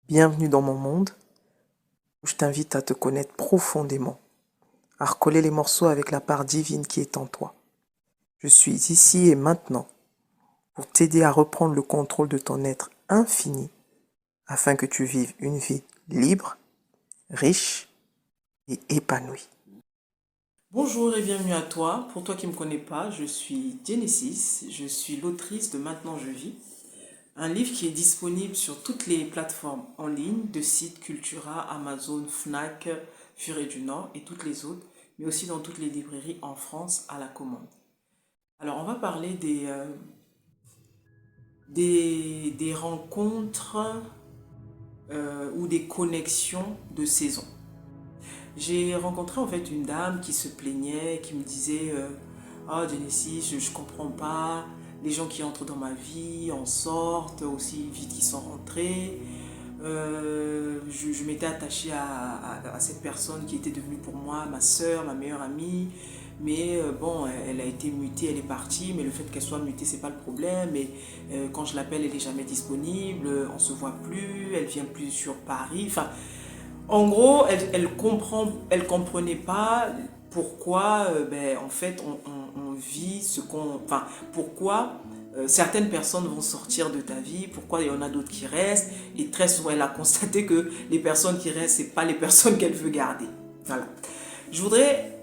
Bienvenue dans mon monde où je t'invite à te connaître profondément, à recoller les morceaux avec la part divine qui est en toi. Je suis ici et maintenant pour t'aider à reprendre le contrôle de ton être infini afin que tu vives une vie libre, riche et épanouie. Bonjour et bienvenue à toi. Pour toi qui ne me connais pas, je suis Genesis, je suis l'autrice de Maintenant je vis, un livre qui est disponible sur toutes les plateformes en ligne de sites Cultura, Amazon, Fnac, Furet du Nord et toutes les autres, mais aussi dans toutes les librairies en France à la commande. Alors on va parler des rencontres ou des connexions de saison. J'ai rencontré en fait une dame qui se plaignait, qui me disait Ah, Genesis, je comprends pas. Les gens qui entrent dans ma vie en sortent aussi vite qu'ils sont rentrés. Je m'étais attachée à cette personne qui était devenue pour moi ma soeur, ma meilleure amie. Mais bon, elle a été mutée, elle est partie. Mais le fait qu'elle soit mutée, c'est pas le problème. Et quand je l'appelle, elle est jamais disponible. On se voit plus. Elle vient plus sur Paris. Enfin, en gros, elle comprenait pas pourquoi, en fait, on vit ce qu'on, enfin, pourquoi certaines personnes vont sortir de ta vie, pourquoi il y en a d'autres qui restent, et très souvent, elle a constaté que les personnes qui restent, c'est pas les personnes qu'elle veut garder. Voilà. Je voudrais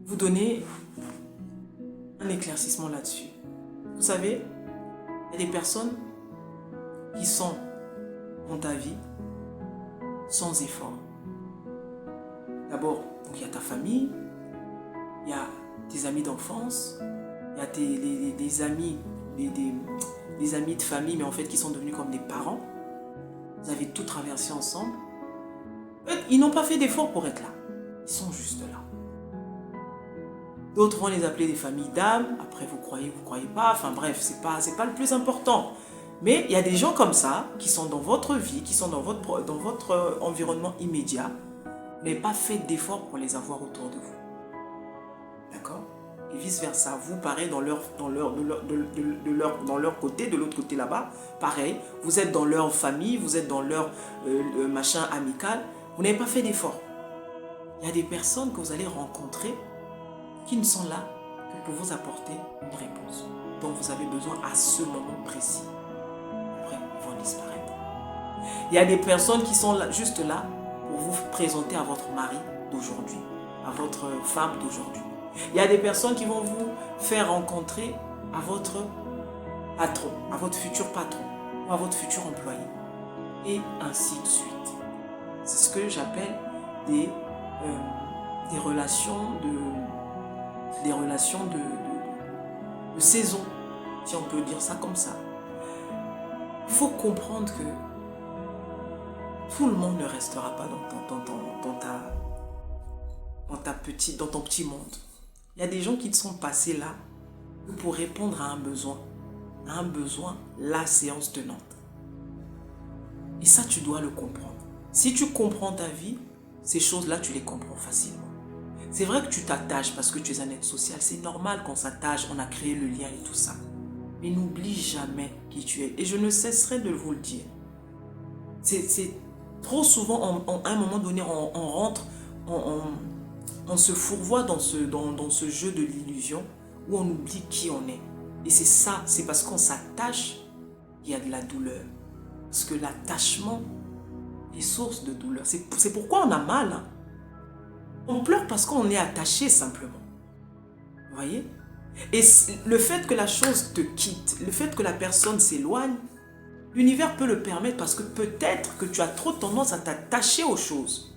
vous donner un éclaircissement là-dessus. Vous savez, il y a des personnes qui sont dans ta vie sans effort. D'abord, il y a ta famille, il y a tes amis d'enfance, il y a des amis, des amis de famille, mais en fait qui sont devenus comme des parents. Vous avez tout traversé ensemble. Ils n'ont pas fait d'effort pour être là. Ils sont juste là. D'autres vont les appeler des familles d'âme. Après, vous croyez pas. Enfin bref, c'est pas le plus important. Mais il y a des gens comme ça qui sont dans votre vie, qui sont dans votre environnement immédiat. Vous n'avez pas fait d'effort pour les avoir autour de vous. D'accord? Et vice-versa. Vous, pareil, dans leur côté, de l'autre côté là-bas, pareil. Vous êtes dans leur famille, vous êtes dans leur machin amical. Vous n'avez pas fait d'effort. Il y a des personnes que vous allez rencontrer qui ne sont là que pour vous apporter une réponse dont vous avez besoin à ce moment précis. Après, ils vont disparaître. Il y a des personnes qui sont là, juste là pour vous présenter à votre mari d'aujourd'hui, à votre femme d'aujourd'hui. Il y a des personnes qui vont vous faire rencontrer à votre patron, à votre futur patron ou à votre futur employé. Et ainsi de suite. C'est ce que j'appelle des relations de saison, si on peut dire ça comme ça. Il faut comprendre que tout le monde ne restera pas dans ton petit monde. Il y a des gens qui te sont passés là pour répondre à un besoin, la séance tenante. Et ça, tu dois le comprendre. Si tu comprends ta vie, ces choses-là, tu les comprends facilement. C'est vrai que tu t'attaches parce que tu es un être social. C'est normal qu'on s'attache, on a créé le lien et tout ça. Mais n'oublie jamais qui tu es. Et je ne cesserai de vous le dire. C'est trop souvent, à un moment donné, on rentre, on se fourvoie dans ce jeu de l'illusion où on oublie qui on est. Et c'est ça, c'est parce qu'on s'attache qu'il y a de la douleur. Parce que l'attachement est source de douleur. C'est pourquoi on a mal. Hein. On pleure parce qu'on est attaché simplement. Vous voyez? Et le fait que la chose te quitte, le fait que la personne s'éloigne, l'univers peut le permettre parce que peut-être que tu as trop tendance à t'attacher aux choses.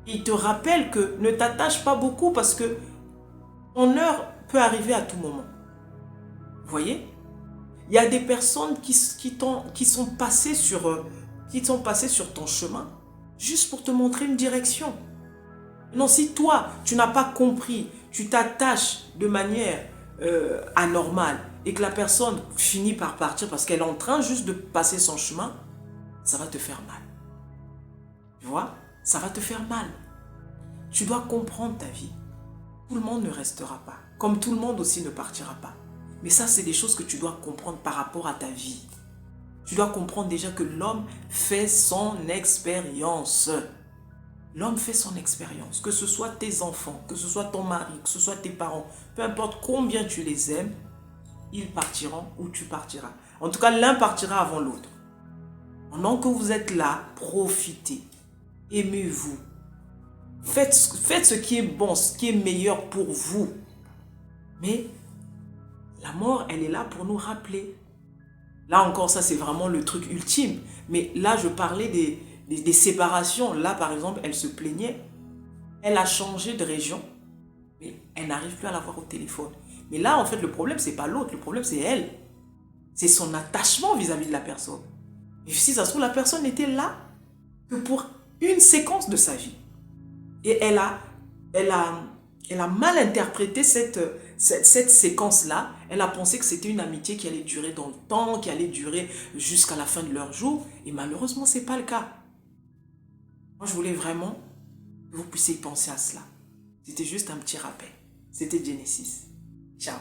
Il te rappelle que ne t'attache pas beaucoup parce que ton heure peut arriver à tout moment. Vous voyez? Il y a des personnes qui sont passées sur ton chemin juste pour te montrer une direction. Non, si toi, tu n'as pas compris, tu t'attaches de manière anormale et que la personne finit par partir parce qu'elle est en train juste de passer son chemin, ça va te faire mal. Tu vois? Ça va te faire mal. Tu dois comprendre ta vie. Tout le monde ne restera pas. Comme tout le monde aussi ne partira pas. Mais ça, c'est des choses que tu dois comprendre par rapport à ta vie. Tu dois comprendre déjà que l'homme fait son expérience. L'homme fait son expérience. Que ce soit tes enfants, que ce soit ton mari, que ce soit tes parents, peu importe combien tu les aimes, ils partiront ou tu partiras. En tout cas, l'un partira avant l'autre. Pendant que vous êtes là, profitez. Aimez-vous. Faites ce qui est bon, ce qui est meilleur pour vous. Mais la mort, elle est là pour nous rappeler. Là encore, ça c'est vraiment le truc ultime. Mais là, je parlais des séparations. Là, par exemple, elle se plaignait. Elle a changé de région. Mais elle n'arrive plus à l'avoir au téléphone. Mais là, en fait, le problème, c'est pas l'autre. Le problème, c'est elle. C'est son attachement vis-à-vis de la personne. Et si ça se trouve, la personne n'était là que pour une séquence de sa vie. Et elle a mal interprété cette séquence-là. Elle a pensé que c'était une amitié qui allait durer dans le temps, qui allait durer jusqu'à la fin de leur jour. Et malheureusement, ce n'est pas le cas. Moi, je voulais vraiment que vous puissiez y penser à cela. C'était juste un petit rappel. C'était Genesis. Ciao.